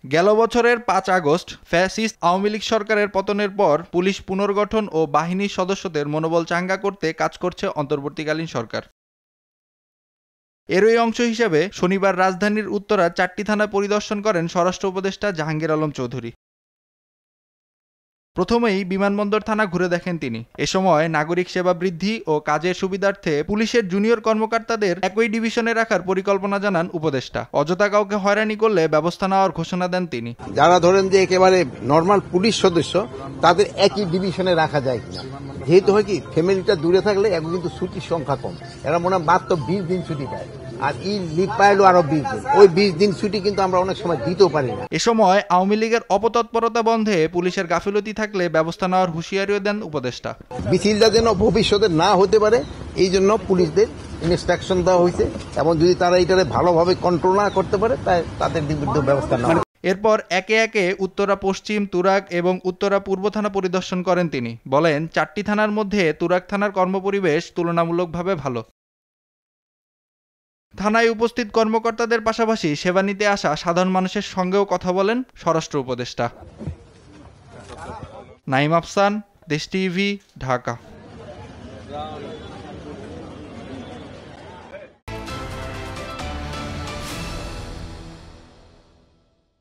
গেল বছরের ৫ August fascist Awami League সরকারের পতনের পর পুলিশ পুনর্গঠন ও বাহিনীর সদস্যদের মনোবল চাঙ্গা করতে কাজ করছে অন্তর্বর্তীকালীন সরকার। এরই অংশ হিসেবে শনিবার রাজধানীর উত্তরার ৪টি থানা পরিদর্শন করেন স্বরাষ্ট্র উপদেষ্টা জাহাঙ্গীর আলম চৌধুরী। প্রথমেই বিমানবন্দর থানা ঘুরে দেখেন তিনি। এ সময় নাগরিক সেবা বৃদ্ধি ও কাজের সুবিধার্থে পুলিশের জুনিয়র কর্মকর্তাদের একই ডিভিশনে রাখার পরিকল্পনা জানান উপদেষ্টা। অযথা কাউকে হয়রানি করলে ব্যবস্থা নেওয়ার ঘোষণা দেন তিনি। যারা ধরেন যে একেবারে নর্মাল পুলিশ সদস্য তাদের একই ডিভিশনে রাখা যায় কিনা, যেহেতু হয় কি ফ্যামিলিটা দূরে থাকলে এখন কিন্তু ছুটির সংখ্যা কম, এরা মনে হয় মাত্র 20 দিন ছুটি পায়, আর ই লিভ পাইলো আরো 20 দিন। ওই 20 দিন ছুটি কিন্তু আমরা অনেক সময় দিতেও পারি না। এ সময় আওয়ামী লীগের অপতৎপরতা বন্ধে পুলিশের গাফিলতি থাকলে ব্যবস্থা নেওয়ার হুঁশিয়ারিও দেন উপদেষ্টা। মিছিলটা যেন ভবিষ্যতে না হতে পারে এই জন্য পুলিশদের ইনস্ট্রাকশন দেওয়া হয়েছে, এবং যদি তারা এটারে ভালোভাবে কন্ট্রোল না করতে পারে তাই তাদের বিরুদ্ধে ব্যবস্থা নেওয়া হবে। এরপর একে একে উত্তরা পশ্চিম, তুরাগ এবং উত্তরা পূর্ব থানা পরিদর্শন করেন তিনি। বলেন, ৪টি থানার মধ্যে তুরাগ থানার কর্মপরিবেশ তুলনামূলকভাবে ভালো। থানায় উপস্থিত কর্মকর্তাদের পাশাপাশি সেবা নিতে আসা সাধারণ মানুষের সঙ্গেও কথা বলেন স্বরাষ্ট্র উপদেষ্টা। নাইম আফসান, দেশ টিভি, ঢাকা।